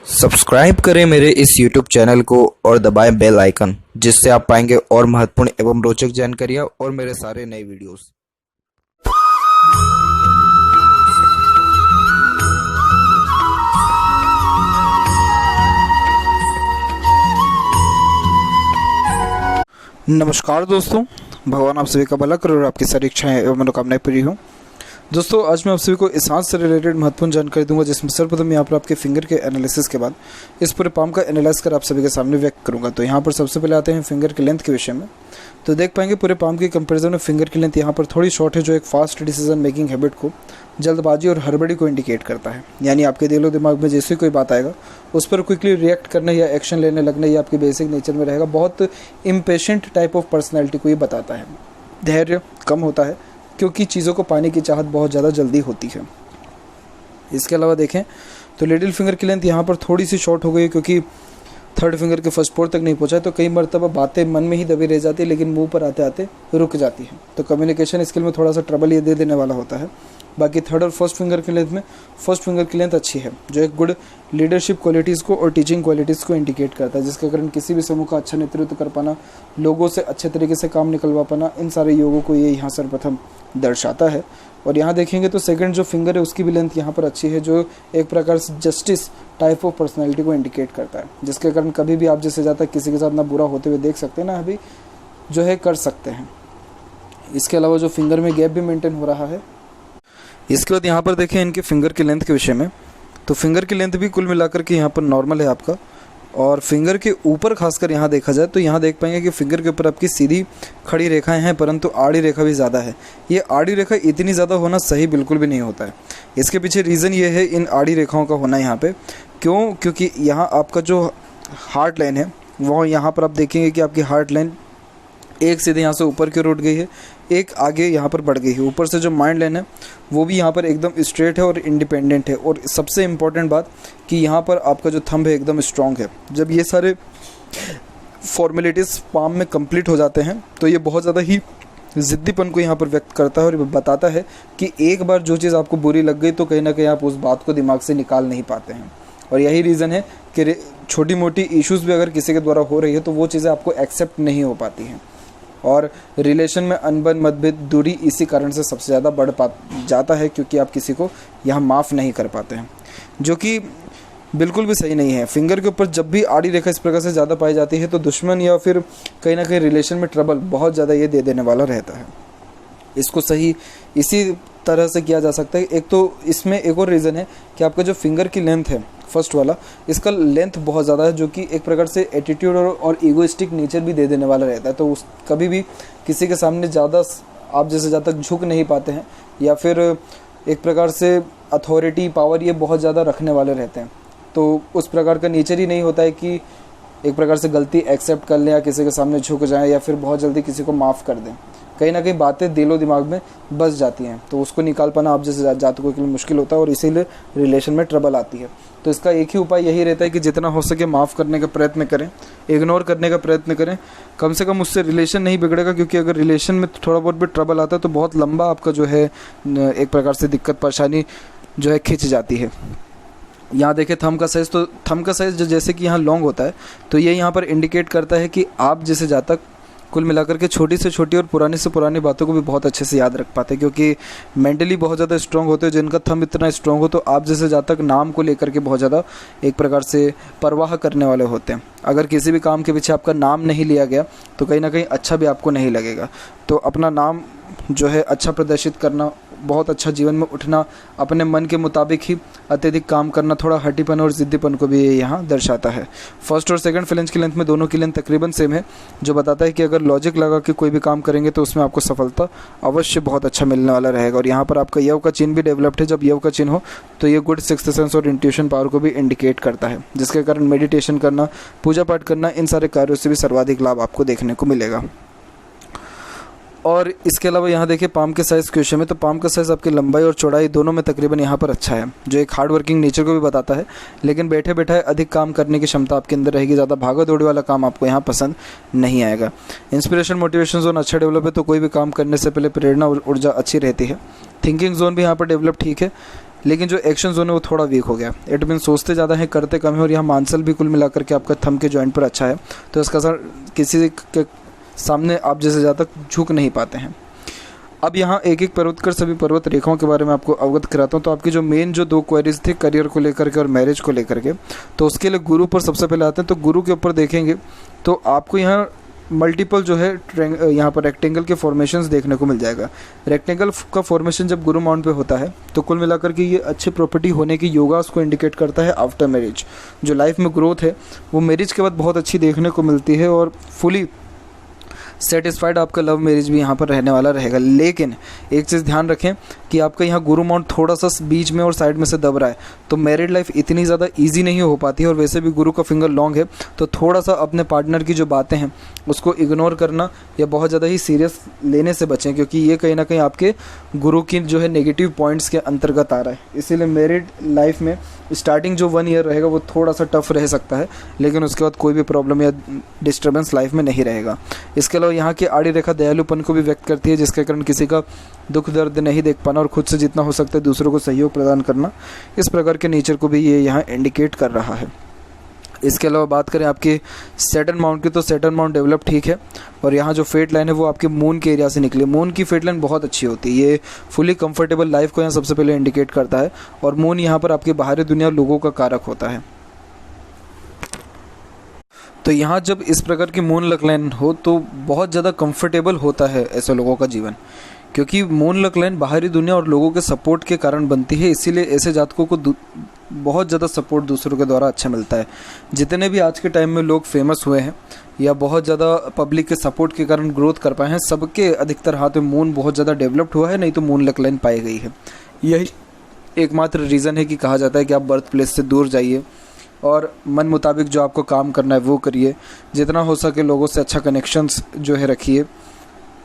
Subscribe करें मेरे इस YouTube चैनल को और दबाएं बेल आइकन, जिससे आप पाएंगे और महत्वपूर्ण एवं रोचक जानकारियाँ और मेरे सारे नए वीडियोस। नमस्कार दोस्तों, भगवान आप सभी का भला करे और आपकी सारी इच्छाएं एवं मनोकामनाएं पूरी हों। दोस्तों, आज मैं आप सभी को इस सांस से रिलेटेड महत्वपूर्ण जानकारी दूंगा, जिसमें सर्वप्रथम यहाँ पर आपके फिंगर के एनालिसिस के बाद इस पूरे पाम का एनालाइज कर आप सभी के सामने व्यक्त करूंगा। तो यहाँ पर सबसे पहले आते हैं फिंगर की लेंथ के विषय में। तो देख पाएंगे पूरे पाम के कंपेरिजन में फिंगर की लेंथ यहाँ पर थोड़ी शॉर्ट है, जो एक फास्ट डिसीजन मेकिंग हैबिट को, जल्दबाजी और हड़बड़ी को इंडिकेट करता है। यानी आपके दिलो दिमाग में जैसे कोई बात आएगा उस पर क्विकली रिएक्ट करना या एक्शन लेने लगना, ये आपके बेसिक नेचर में रहेगा। बहुत इम्पेशेंट टाइप ऑफ पर्सनैलिटी को ये बताता है। धैर्य कम होता है क्योंकि चीज़ों को पाने की चाहत बहुत ज़्यादा जल्दी होती है। इसके अलावा देखें तो लिटिल फिंगर की लेंथ यहाँ पर थोड़ी सी शॉर्ट हो गई है, क्योंकि थर्ड फिंगर के फर्स्ट पोर तक नहीं पहुँचा है। तो कई मरतबा बातें मन में ही दबी रह जाती है, लेकिन मुंह पर आते आते रुक जाती है। तो कम्युनिकेशन स्किल में थोड़ा सा ट्रबल ये दे देने वाला होता है। बाकी थर्ड और फर्स्ट फिंगर की लेंथ में फर्स्ट फिंगर की लेंथ अच्छी है, जो एक गुड लीडरशिप क्वालिटीज़ को और टीचिंग क्वालिटीज़ को इंडिकेट करता है, जिसके कारण किसी भी समूह का अच्छा नेतृत्व कर पाना, लोगों से अच्छे तरीके से काम निकलवा पाना, इन सारे योगों को ये यहाँ सर्वप्रथम दर्शाता है। और यहाँ देखेंगे तो सेकंड जो फिंगर है उसकी भी लेंथ यहाँ पर अच्छी है, जो एक प्रकार से जस्टिस टाइप ऑफ पर्सनैलिटी को इंडिकेट करता है, जिसके कारण कभी भी आप जैसे ज़्यादा किसी के साथ ना बुरा होते हुए देख सकते हैं ना अभी जो है कर सकते हैं। इसके अलावा जो फिंगर में गैप भी मेंटेन हो रहा है। इसके बाद यहाँ पर देखें इनके फिंगर की लेंथ के विषय में। तो फिंगर की लेंथ भी कुल मिलाकर के यहाँ पर नॉर्मल है आपका। और फिंगर के ऊपर खासकर यहाँ देखा जाए तो यहाँ देख पाएंगे कि फिंगर के ऊपर आपकी सीधी खड़ी रेखाएं हैं, परंतु आड़ी रेखा भी ज़्यादा है। ये आड़ी रेखा इतनी ज़्यादा होना सही बिल्कुल भी नहीं होता है। इसके पीछे रीज़न ये है इन आड़ी रेखाओं का होना यहाँ पे, क्योंकि यहाँ आपका जो हार्ट लाइन है वो यहाँ पर आप देखेंगे कि आपकी हार्ट लाइन एक सीधे यहाँ से ऊपर की ओर उठ गई है, एक आगे यहाँ पर बढ़ गई है। ऊपर से जो माइंड लाइन है वो भी यहाँ पर एकदम स्ट्रेट है और इंडिपेंडेंट है। और सबसे इम्पॉर्टेंट बात कि यहाँ पर आपका जो थंब है एकदम स्ट्रॉन्ग है। जब ये सारे फॉर्मेलिटीज़ पाम में कंप्लीट हो जाते हैं तो ये बहुत ज़्यादा ही ज़िद्दीपन को यहाँ पर व्यक्त करता है और बताता है कि एक बार जो चीज़ आपको बुरी लग गई तो कहीं ना कहीं आप उस बात को दिमाग से निकाल नहीं पाते हैं। और यही रीज़न है कि छोटी मोटी इश्यूज़ भी अगर किसी के द्वारा हो रही है तो वो चीज़ें आपको एक्सेप्ट नहीं हो पाती हैं। और रिलेशन में अनबन मतभेद दूरी इसी कारण से सबसे ज़्यादा बढ़ जाता है, क्योंकि आप किसी को यहाँ माफ़ नहीं कर पाते हैं, जो कि बिल्कुल भी सही नहीं है। फिंगर के ऊपर जब भी आड़ी रेखा इस प्रकार से ज़्यादा पाई जाती है तो दुश्मन या फिर कहीं ना कहीं रिलेशन में ट्रबल बहुत ज़्यादा ये दे देने वाला रहता है। इसको सही इसी तरह से किया जा सकता है। एक तो इसमें एक और रीज़न है कि आपका जो फिंगर की लेंथ है फर्स्ट वाला, इसका लेंथ बहुत ज़्यादा है, जो कि एक प्रकार से एटीट्यूड और ईगोइस्टिक नेचर भी दे देने वाला रहता है। तो उस कभी भी किसी के सामने ज़्यादा आप जैसे ज़्यादा झुक नहीं पाते हैं, या फिर एक प्रकार से अथॉरिटी पावर ये बहुत ज़्यादा रखने वाले रहते हैं। तो उस प्रकार का नेचर ही नहीं होता है कि एक प्रकार से गलती एक्सेप्ट कर लें या किसी के सामने झुक जाएं या फिर बहुत जल्दी किसी को माफ़ कर दें। कहीं ना कहीं बातें दिलो दिमाग में बस जाती हैं, तो उसको निकाल पाना आप जैसे जातकों के लिए मुश्किल होता है और इसीलिए रिलेशन में ट्रबल आती है। तो इसका एक ही उपाय यही रहता है कि जितना हो सके माफ़ करने का प्रयत्न करें, इग्नोर करने का प्रयत्न करें। कम से कम उससे रिलेशन नहीं बिगड़ेगा, क्योंकि अगर रिलेशन में थोड़ा बहुत भी ट्रबल आता है तो बहुत लंबा आपका जो है एक प्रकार से दिक्कत परेशानी जो है खिंच जाती है। यहाँ देखें थंब का साइज़, तो थंब का साइज़ जैसे कि यहाँ लॉन्ग होता है तो ये यहाँ पर इंडिकेट करता है कि आप जैसे जातक कुल मिलाकर के छोटी से छोटी और पुरानी से पुरानी बातों को भी बहुत अच्छे से याद रख पाते हैं, क्योंकि मेंटली बहुत ज़्यादा स्ट्रॉन्ग होते हैं। जिनका थंब इतना स्ट्रॉन्ग हो तो आप जैसे जातक नाम को लेकर के बहुत ज़्यादा एक प्रकार से परवाह करने वाले होते हैं। अगर किसी भी काम के पीछे आपका नाम नहीं लिया गया तो कहीं ना कहीं अच्छा भी आपको नहीं लगेगा। तो अपना नाम जो है अच्छा प्रदर्शित करना, बहुत अच्छा जीवन में उठना, अपने मन के मुताबिक ही अत्यधिक काम करना, थोड़ा हटीपन और ज़िद्दीपन को भी ये यहाँ दर्शाता है। फर्स्ट और सेकंड फ्लेंज की लेंथ में दोनों की लेंथ तकरीबन सेम है, जो बताता है कि अगर लॉजिक लगा के कोई भी काम करेंगे तो उसमें आपको सफलता अवश्य बहुत अच्छा मिलने वाला रहेगा। और यहाँ पर आपका यव का चिन्ह भी डेवलप्ड है। जब यव का चिन्ह हो तो ये गुड सिक्स्थ सेंस और इंट्यूशन पावर को भी इंडिकेट करता है, जिसके कारण मेडिटेशन करना, पूजा पाठ करना, इन सारे कार्यों से भी सर्वाधिक लाभ आपको देखने को मिलेगा। और इसके अलावा यहाँ देखिए पाम के साइज़ के विषय में, तो पाम का साइज़ आपकी लंबाई और चौड़ाई दोनों में तकरीबन यहाँ पर अच्छा है, जो एक हार्ड वर्किंग नेचर को भी बताता है। लेकिन बैठे बैठे अधिक काम करने की क्षमता आपके अंदर रहेगी, ज़्यादा भागा दौड़ी वाला काम आपको यहाँ पसंद नहीं आएगा। इंस्पिरेशन मोटिवेशन जोन अच्छा डेवलप है, तो कोई भी काम करने से पहले प्रेरणा और ऊर्जा अच्छी रहती है। थिंकिंग जोन भी यहाँ पर डेवलप ठीक है। लेकिन जो एक्शन जोन है वो थोड़ा वीक हो गया। इट मीन सोचते ज़्यादा है करते कम है। और यहाँ मांसल भी कुल मिलाकर के आपका थंब के जॉइंट पर अच्छा है, तो इसका असर किसी के सामने आप जैसे ज़्यादा झुक नहीं पाते हैं। अब यहाँ एक एक पर्वत कर सभी पर्वत रेखाओं के बारे में आपको अवगत कराता हूँ। तो आपकी जो मेन जो 2 क्वेरीज थे करियर को लेकर के और मैरिज को लेकर के, तो उसके लिए गुरु पर सबसे पहले आते हैं। तो गुरु के ऊपर देखेंगे तो आपको यहाँ मल्टीपल जो है यहाँ पर रेक्टेंगल के फॉर्मेशंस देखने को मिल जाएगा। रेक्टेंगल का फॉर्मेशन जब गुरु माउंट पे होता है तो कुल मिलाकर के ये अच्छी प्रॉपर्टी होने की योगा उसको इंडिकेट करता है आफ्टर मैरिज। जो लाइफ में ग्रोथ है वो मैरिज के बाद बहुत अच्छी देखने को मिलती है और फुली सेटिस्फाइड आपका लव मैरिज भी यहाँ पर रहने वाला रहेगा। लेकिन एक चीज़ ध्यान रखें कि आपका यहाँ गुरु माउंट थोड़ा सा बीच में और साइड में से दब रहा है, तो मैरिड लाइफ इतनी ज़्यादा इजी नहीं हो पाती है। और वैसे भी गुरु का फिंगर लॉन्ग है, तो थोड़ा सा अपने पार्टनर की जो बातें हैं उसको इग्नोर करना या बहुत ज़्यादा ही सीरियस लेने से बचें, क्योंकि ये कहीं ना कहीं आपके गुरु की जो है नेगेटिव पॉइंट्स के अंतर्गत आ रहा है। इसीलिए मैरिड लाइफ में स्टार्टिंग जो 1 ईयर रहेगा वो थोड़ा सा टफ रह सकता है, लेकिन उसके बाद कोई भी प्रॉब्लम या डिस्टर्बेंस लाइफ में नहीं रहेगा। इसके अलावा यहाँ की आड़ी रेखा दयालुपन को भी व्यक्त करती है, जिसके कारण किसी का दुख दर्द नहीं देख पाना और खुद से जितना हो सकता है दूसरों को सहयोग प्रदान करना, इस प्रकार के नेचर को भी ये यहाँ इंडिकेट कर रहा है। इसके अलावा बात करें आपके सैटर्न माउंट की, तो सैटर्न माउंट डेवलप ठीक है। और यहाँ जो फेट लाइन है वो आपके मून के एरिया से निकली। मून की फेट लाइन बहुत अच्छी होती है, ये फुली कंफर्टेबल लाइफ को यहाँ सबसे पहले इंडिकेट करता है। और मून यहाँ पर आपके बाहरी दुनिया लोगों का कारक होता है। तो यहाँ जब इस प्रकार की मून लक लाइन हो तो बहुत ज़्यादा कंफर्टेबल होता है ऐसे लोगों का जीवन, क्योंकि मून लक लाइन बाहरी दुनिया और लोगों के सपोर्ट के कारण बनती है। इसीलिए ऐसे जातकों को बहुत ज़्यादा सपोर्ट दूसरों के द्वारा अच्छा मिलता है। जितने भी आज के टाइम में लोग फेमस हुए हैं या बहुत ज़्यादा पब्लिक के सपोर्ट के कारण ग्रोथ कर पाए हैं, सबके अधिकतर हाथ में मून बहुत ज़्यादा डेवलप्ड हुआ है, नहीं तो मून लक लाइन पाई गई है। यही एकमात्र रीज़न है कि कहा जाता है कि आप बर्थ प्लेस से दूर जाइए और मन मुताबिक जो आपको काम करना है वो करिए, जितना हो सके लोगों से अच्छा कनेक्शंस जो है रखिए।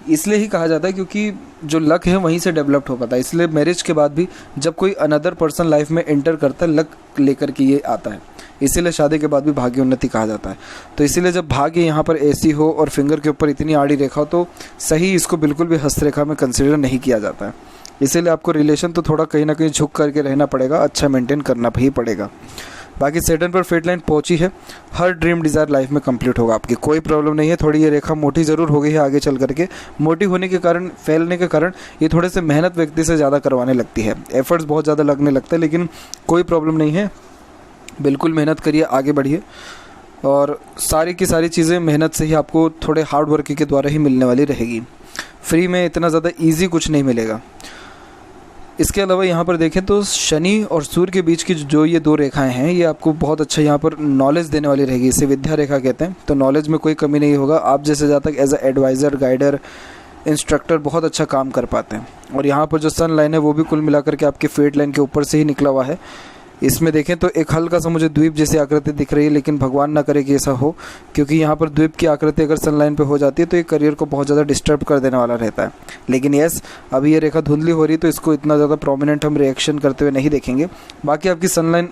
इसलिए ही कहा जाता है क्योंकि जो लक है वहीं से डेवलप्ड हो पाता है। इसलिए मैरिज के बाद भी जब कोई अनदर पर्सन लाइफ में एंटर करता है, लक लेकर के ये आता है। इसीलिए शादी के बाद भी भाग्य उन्नति कहा जाता है। तो इसीलिए जब भाग्य यहाँ पर ऐसी हो और फिंगर के ऊपर इतनी आड़ी रेखा हो तो सही, इसको बिल्कुल भी हस्तरेखा में कंसिडर नहीं किया जाता है। इसीलिए आपको रिलेशन तो थोड़ा कहीं ना कहीं झुक करके रहना पड़ेगा, अच्छा मेंटेन करना भी पड़ेगा। बाकी सैटर्न पर फेट लाइन पहुंची है, हर ड्रीम डिज़ायर लाइफ में कंप्लीट होगा, आपकी कोई प्रॉब्लम नहीं है। थोड़ी ये रेखा मोटी ज़रूर हो गई है आगे चल करके, मोटी होने के कारण, फैलने के कारण ये थोड़े से मेहनत व्यक्ति से ज़्यादा करवाने लगती है, एफर्ट्स बहुत ज़्यादा लगने लगता है। लेकिन कोई प्रॉब्लम नहीं है, बिल्कुल मेहनत करिए, आगे बढ़िए। और सारी की सारी चीज़ें मेहनत से ही आपको थोड़े हार्ड वर्क के द्वारा ही मिलने वाली रहेगी। फ्री में इतना ज़्यादा ईजी कुछ नहीं मिलेगा। इसके अलावा यहाँ पर देखें तो शनि और सूर्य के बीच की जो ये 2 रेखाएं हैं, ये आपको बहुत अच्छा यहाँ पर नॉलेज देने वाली रहेगी। इसे विद्या रेखा कहते हैं। तो नॉलेज में कोई कमी नहीं होगा, आप जैसे ज़्यादा तक as a adviser, guider, instructor बहुत अच्छा काम कर पाते हैं। और यहाँ पर जो सन लाइन है वो भी कुल मिलाकर के आपके फेट लाइन के ऊपर से ही निकला हुआ है। इसमें देखें तो एक हल्का सा मुझे द्वीप जैसी आकृति दिख रही है, लेकिन भगवान ना करे कि ऐसा हो, क्योंकि यहाँ पर द्वीप की आकृति अगर सन लाइन पे हो जाती है तो ये करियर को बहुत ज़्यादा डिस्टर्ब कर देने वाला रहता है। लेकिन यस, अभी ये रेखा धुंधली हो रही है तो इसको इतना ज़्यादा प्रोमिनेंट हम रिएक्शन करते हुए नहीं देखेंगे। बाकी आपकी सन लाइन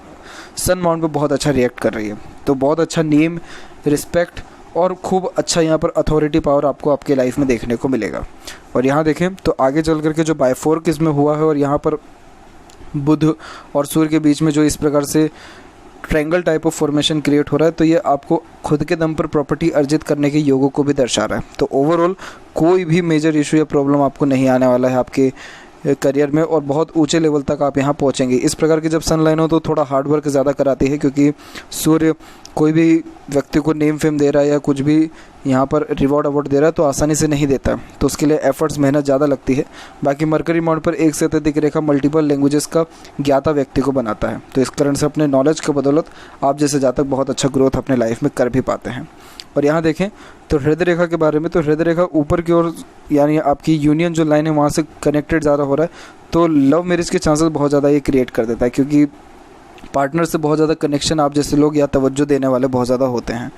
सन माउंट पर बहुत अच्छा रिएक्ट कर रही है, तो बहुत अच्छा नेम, रिस्पेक्ट और खूब अच्छा यहाँ पर अथॉरिटी पावर आपको आपके लाइफ में देखने को मिलेगा। और यहाँ देखें तो आगे चल करके जो बायफोर्क इसमें हुआ है और यहाँ पर बुध और सूर्य के बीच में जो इस प्रकार से triangle type of formation create हो रहा है, तो ये आपको खुद के दम पर प्रॉपर्टी अर्जित करने के योगों को भी दर्शा रहा है। तो ओवरऑल कोई भी मेजर इशू या प्रॉब्लम आपको नहीं आने वाला है आपके करियर में, और बहुत ऊंचे लेवल तक आप यहाँ पहुँचेंगे। इस प्रकार की जब सन लाइन हो तो थोड़ा हार्ड वर्क ज़्यादा कराती है, क्योंकि सूर्य कोई भी व्यक्ति को नेम फेम दे रहा है या कुछ भी यहाँ पर रिवॉर्ड अवार्ड दे रहा है तो आसानी से नहीं देता, तो उसके लिए एफर्ट्स, मेहनत ज़्यादा लगती है। बाकी मरकरी माउंट पर एक से अत्यधिक रेखा मल्टीपल लैंग्वेजेस का ज्ञाता व्यक्ति को बनाता है, तो इस कारण से अपने नॉलेज के बदौलत आप जैसे जातक बहुत अच्छा ग्रोथ अपने लाइफ में कर भी पाते हैं। और यहाँ देखें तो हृदय रेखा के बारे में, तो हृदय रेखा ऊपर की ओर यानी आपकी यूनियन जो लाइन है वहाँ से कनेक्टेड ज़्यादा हो रहा है, तो लव मैरिज के चांसेस बहुत ज़्यादा ये क्रिएट कर देता है, क्योंकि पार्टनर से बहुत ज़्यादा कनेक्शन आप जैसे लोग या तवज्जो देने वाले बहुत ज़्यादा होते हैं।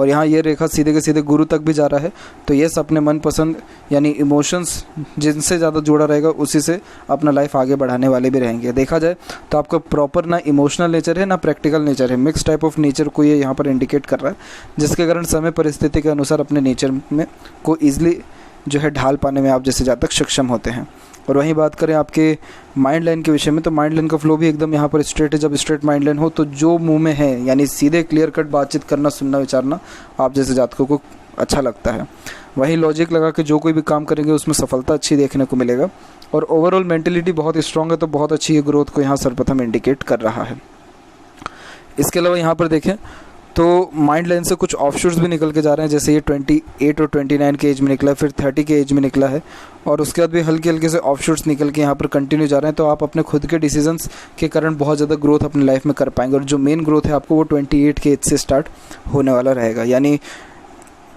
और यहाँ ये रेखा सीधे के सीधे गुरु तक भी जा रहा है, तो ये अपने मनपसंद यानी इमोशंस जिनसे ज़्यादा जुड़ा रहेगा उसी से अपना लाइफ आगे बढ़ाने वाले भी रहेंगे। देखा जाए तो आपका प्रॉपर ना इमोशनल नेचर है ना प्रैक्टिकल नेचर है, मिक्स टाइप ऑफ नेचर को ये यहाँ पर इंडिकेट कर रहा है, जिसके कारण समय परिस्थिति के अनुसार अपने नेचर में को ईजिली जो है ढाल पाने में आप जैसे जातक सक्षम होते हैं। और वहीं बात करें आपके माइंड लाइन के विषय में, तो माइंड लाइन का फ्लो भी एकदम यहाँ पर स्ट्रेट है। जब स्ट्रेट माइंड लाइन हो तो जो मुंह में है, यानी सीधे क्लियर कट बातचीत करना, सुनना, विचारना आप जैसे जातकों को अच्छा लगता है। वहीं लॉजिक लगा के जो कोई भी काम करेंगे उसमें सफलता अच्छी देखने को मिलेगा। और ओवरऑल मेंटेलिटी बहुत स्ट्रांग है, तो बहुत अच्छी ये ग्रोथ को यहाँ सर्वप्रथम इंडिकेट कर रहा है। इसके अलावा यहाँ पर देखें तो माइंड लाइन से कुछ ऑफशूट्स भी निकल के जा रहे हैं, जैसे ये 28 और 29 के एज में निकला है, फिर 30 के एज में निकला है, और उसके बाद भी हल्के हल्के से ऑफशूट्स निकल के यहाँ पर कंटिन्यू जा रहे हैं। तो आप अपने खुद के डिसीजंस के कारण बहुत ज़्यादा ग्रोथ अपनी लाइफ में कर पाएंगे। और जो मेन ग्रोथ है आपको वो 28 के एज से स्टार्ट होने वाला रहेगा, यानी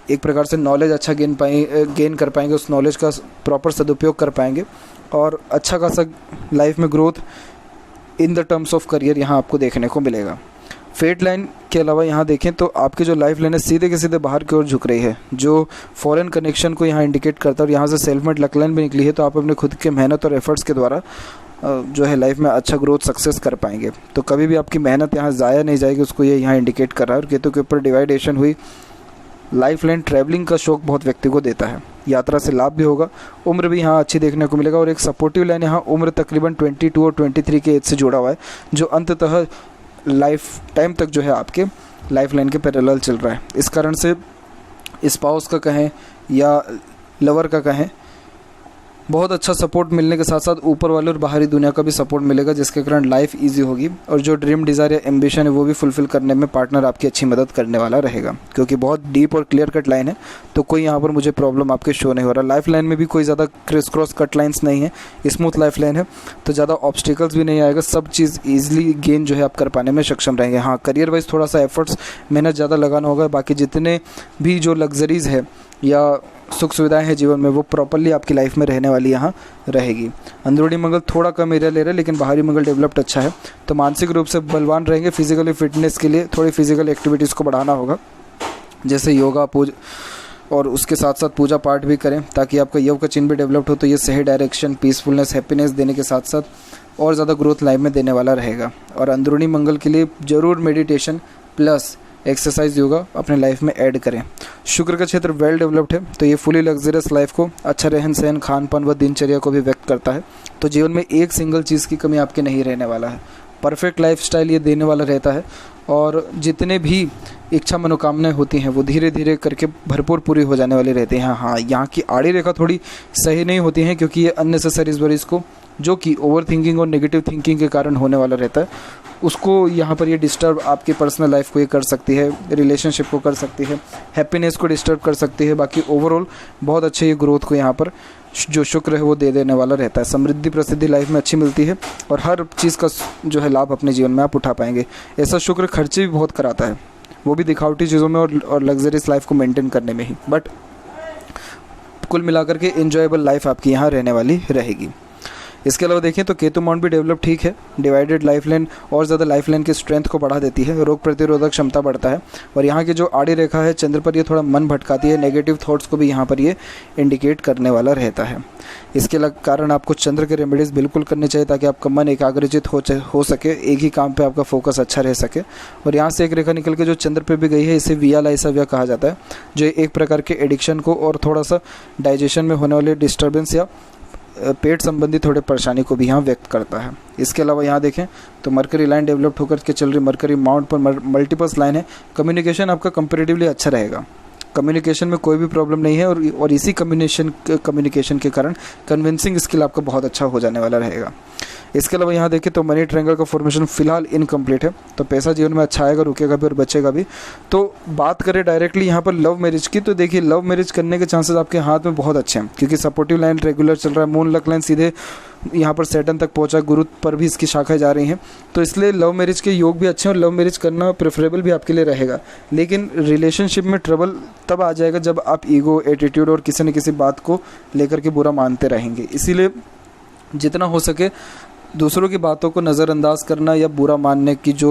एक प्रकार से नॉलेज अच्छा गेन कर पाएंगे, उस नॉलेज का प्रॉपर सदुपयोग कर पाएंगे, और अच्छा खासा लाइफ में growth in the terms of career यहाँ आपको देखने को मिलेगा। फेट लाइन के अलावा यहाँ देखें तो आपकी जो लाइफ लाइन है सीधे के सीधे बाहर की ओर झुक रही है, जो फॉरेन कनेक्शन को यहाँ इंडिकेट करता है। और यहाँ से सेल्फ मेड लक लाइन भी निकली है, तो आप अपने खुद के मेहनत और एफर्ट्स के द्वारा जो है लाइफ में अच्छा ग्रोथ सक्सेस कर पाएंगे। तो कभी भी आपकी मेहनत यहाँ ज़ाया नहीं जाएगी, उसको ये यहाँ इंडिकेट कर रहा है। और केतु के ऊपर डिवाइडेशन हुई लाइफ लाइन ट्रैवलिंग का शौक बहुत व्यक्ति को देता है, यात्रा से लाभ भी होगा, उम्र भी यहाँ अच्छी देखने को मिलेगा। और एक सपोर्टिव लाइन यहाँ उम्र तकरीबन 22 और 23 के एज से जुड़ा हुआ है, जो अंततः लाइफ टाइम तक जो है आपके लाइफ लाइन के पैरेलल चल रहा है। इस कारण से स्पाउस का कहें या लवर का कहें, बहुत अच्छा सपोर्ट मिलने के साथ साथ ऊपर वाले और बाहरी दुनिया का भी सपोर्ट मिलेगा, जिसके कारण लाइफ इजी होगी। और जो ड्रीम डिज़ायर या एम्बिशन है वो भी फुलफिल करने में पार्टनर आपकी अच्छी मदद करने वाला रहेगा, क्योंकि बहुत डीप और क्लियर कट लाइन है, तो कोई यहाँ पर मुझे प्रॉब्लम आपके शो नहीं हो रहा। लाइफ लाइन में भी कोई ज़्यादा क्रिस क्रॉस कट लाइन्स नहीं है, स्मूथ लाइफ लाइन है, तो ज़्यादा ऑब्स्टिकल्स भी नहीं आएगा, सब चीज़ ईजिली गेन जो है आप कर पाने में सक्षम रहेंगे। हाँ, करियर वाइज थोड़ा सा एफर्ट्स, मेहनत ज़्यादा लगाना होगा, बाकी जितने भी जो लग्जरीज़ है या सुख सुविधाएं हैं जीवन में वो प्रॉपर्ली आपकी लाइफ में रहने वाली यहाँ रहेगी। अंदरूनी मंगल थोड़ा कम एरिया ले रहा है, लेकिन बाहरी मंगल डेवलप्ड अच्छा है, तो मानसिक रूप से बलवान रहेंगे। फिजिकली फिटनेस के लिए थोड़ी फिजिकल एक्टिविटीज़ को बढ़ाना होगा, जैसे योगा, और उसके साथ साथ पूजा पाठ भी करें, ताकि आपका योग का चिन्ह भी डेवलप्ड हो। तो ये सही डायरेक्शन, पीसफुलनेस, हैप्पीनेस देने के साथ साथ और ज़्यादा ग्रोथ लाइफ में देने वाला रहेगा। और अंदरूनी मंगल के लिए ज़रूर मेडिटेशन प्लस एक्सरसाइज, योगा अपने लाइफ में ऐड करें। शुक्र का क्षेत्र वेल डेवलप्ड है, तो ये फुली लग्जरियस लाइफ को, अच्छा रहन सहन, खान पान व दिनचर्या को भी व्यक्त करता है। तो जीवन में एक सिंगल चीज़ की कमी आपके नहीं रहने वाला है, परफेक्ट लाइफस्टाइल ये देने वाला रहता है। और जितने भी इच्छा मनोकामनाएं होती हैं वो धीरे धीरे करके भरपूर पूरी हो जाने वाली रहती हैं। हाँ, यहाँ की आड़ी रेखा थोड़ी सही नहीं होती है, क्योंकि ये अननेसेसरी वरीज को, जो कि ओवर थिंकिंग और नेगेटिव थिंकिंग के कारण होने वाला रहता है, उसको यहाँ पर ये डिस्टर्ब आपकी पर्सनल लाइफ को ये कर सकती है, रिलेशनशिप को कर सकती है, हैप्पीनेस को डिस्टर्ब कर सकती है। बाकी ओवरऑल बहुत अच्छे ये ग्रोथ को यहाँ पर जो शुक्र है वो दे देने वाला रहता है। समृद्धि प्रसिद्धि लाइफ में अच्छी मिलती है, और हर चीज़ का जो है लाभ अपने जीवन में आप उठा पाएंगे। ऐसा शुक्र खर्चे भी बहुत कराता है, वो भी दिखावटी चीज़ों में और लग्जरियस लाइफ को मेंटेन करने में ही, बट कुल मिलाकर के एंजॉयबल लाइफ आपकी यहाँ रहने वाली रहेगी। इसके अलावा देखें तो केतु माउंट भी डेवलप ठीक है, डिवाइडेड लाइफ लाइन और ज़्यादा लाइफ लाइन की स्ट्रेंथ को बढ़ा देती है, रोग प्रतिरोधक क्षमता बढ़ता है। और यहाँ की जो आड़ी रेखा है चंद्र पर, ये थोड़ा मन भटकाती है, नेगेटिव थॉट्स को भी यहाँ पर ये इंडिकेट करने वाला रहता है। इसके कारण आपको चंद्र के रेमेडीज़ बिल्कुल करनी चाहिए, ताकि आपका मन एकाग्रचित हो सके, एक ही काम पे आपका फोकस अच्छा रह सके। और यहाँ से एक रेखा निकल के जो चंद्र पे भी गई है, इसे विया लाइसाविया कहा जाता है, जो एक प्रकार के एडिक्शन को और थोड़ा सा डाइजेशन में होने वाले डिस्टर्बेंस या पेट संबंधी थोड़े परेशानी को भी यहाँ व्यक्त करता है। इसके अलावा यहाँ देखें तो मरकरी लाइन डेवलप्ड होकर के चल रही, मरकरी माउंट पर मल्टीपल्स लाइन है। कम्युनिकेशन आपका कंपैरेटिवली अच्छा रहेगा, कम्युनिकेशन में कोई भी प्रॉब्लम नहीं है, और इसी कम्युनिकेशन के कारण कन्विंसिंग स्किल आपका बहुत अच्छा हो जाने वाला रहेगा। इसके अलावा यहाँ देखें तो मनी ट्रायंगल का फॉर्मेशन फिलहाल इनकम्प्लीट है, तो पैसा जीवन में अच्छा आएगा, रुकेगा भी और बचेगा भी। तो बात करें डायरेक्टली यहाँ पर लव मैरिज की, तो देखिए लव मैरिज करने के चांसेस आपके हाथ में बहुत अच्छे हैं, क्योंकि सपोर्टिव लाइन रेगुलर चल रहा है, मून लक लाइन सीधे यहाँ पर सैटर्न तक पहुँचा, गुरु पर भी इसकी शाखाएं जा रही हैं, तो इसलिए लव मैरिज के योग भी अच्छे हैं, और लव मैरिज करना प्रेफरेबल भी आपके लिए रहेगा। लेकिन रिलेशनशिप में ट्रबल तब आ जाएगा जब आप ईगो, एटीट्यूड और किसी न किसी बात को लेकर के बुरा मानते रहेंगे। इसीलिए जितना हो सके दूसरों की बातों को नज़रअंदाज करना या बुरा मानने की जो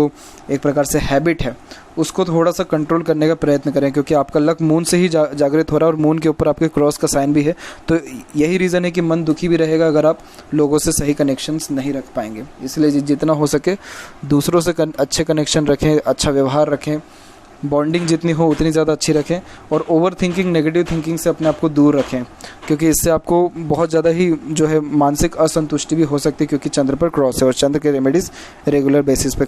एक प्रकार से हैबिट है, उसको थोड़ा सा कंट्रोल करने का प्रयत्न करें, क्योंकि आपका लक मून से ही जागृत हो रहा है, और मून के ऊपर आपके क्रॉस का साइन भी है। तो यही रीज़न है कि मन दुखी भी रहेगा अगर आप लोगों से सही कनेक्शंस नहीं रख पाएंगे। इसलिए जितना हो सके दूसरों से अच्छे कनेक्शन रखें, अच्छा व्यवहार रखें, बॉन्डिंग जितनी हो उतनी ज़्यादा अच्छी रखें, और ओवर थिंकिंग, नेगेटिव थिंकिंग से अपने आप को दूर रखें, क्योंकि इससे आपको बहुत ज़्यादा ही जो है मानसिक असंतुष्टि भी हो सकती है, क्योंकि चंद्र पर क्रॉस है। और चंद्र के रेमेडीज़ रेगुलर बेसिस पे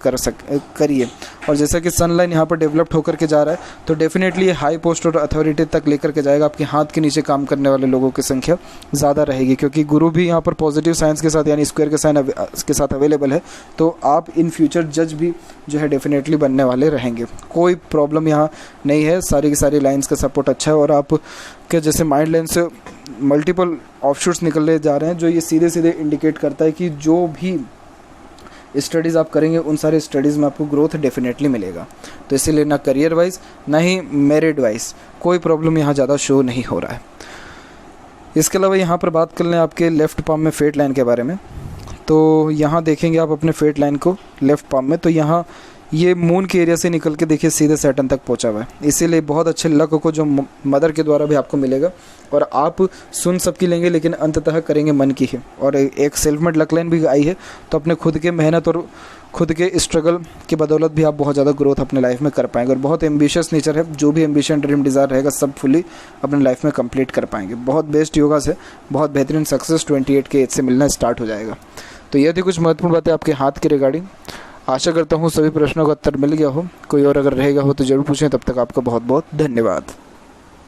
करिए। और जैसा कि सनलाइन यहाँ पर डेवलप्ड होकर के जा रहा है, तो डेफिनेटली ये हाई पोस्ट और अथॉरिटी तक लेकर के जाएगा। आपके हाथ के नीचे काम करने वाले लोगों की संख्या ज़्यादा रहेगी, क्योंकि गुरु भी यहाँ पर पॉजिटिव साइंस के साथ यानी स्क्वायर के साइन के साथ अवेलेबल है। तो आप इन फ्यूचर जज भी जो है डेफिनेटली बनने वाले रहेंगे। कोई प्रॉब्लम यहाँ नहीं है, सारी की सारी लाइंस का सपोर्ट अच्छा है। और आप के जैसे माइंड लाइन से मल्टीपल ऑफशूट्स निकलने जा रहे हैं, जो ये सीधे सीधे इंडिकेट करता है कि जो भी स्टडीज़ आप करेंगे उन सारे स्टडीज़ में आपको ग्रोथ डेफिनेटली मिलेगा। तो इसीलिए ना करियर वाइज ना ही मेरिट वाइज कोई प्रॉब्लम यहाँ ज़्यादा शो नहीं हो रहा है। इसके अलावा यहाँ पर बात कर लें आपके लेफ़्ट पाम में फेट लाइन के बारे में, तो यहाँ देखेंगे आप अपने फेट लाइन को लेफ़्ट पाम में, तो यहाँ ये मून के एरिया से निकल के देखिए सीधे सैटर्न तक पहुँचा हुआ है। इसीलिए बहुत अच्छे लक को जो मदर के द्वारा भी आपको मिलेगा, और आप सुन सबकी लेंगे लेकिन अंततः करेंगे मन की ही। और एक सेल्फ मेड लक लाइन भी आई है, तो अपने खुद के मेहनत और खुद के स्ट्रगल की बदौलत भी आप बहुत ज़्यादा ग्रोथ अपने लाइफ में कर पाएंगे। और बहुत एम्बिशियस नेचर है, जो भी एम्बिशन, ड्रीम, डिज़ायर रहेगा सब फुली अपने लाइफ में कंप्लीट कर पाएंगे। बहुत बेस्ट योगा से बहुत बेहतरीन सक्सेस 28 के एज से मिलना स्टार्ट हो जाएगा। तो ये थी कुछ महत्वपूर्ण बातें आपके हाथ के रिगार्डिंग। आशा करता हूँ सभी प्रश्नों का उत्तर मिल गया हो। कोई और अगर रहेगा हो तो ज़रूर पूछें। तब तक आपका बहुत बहुत धन्यवाद।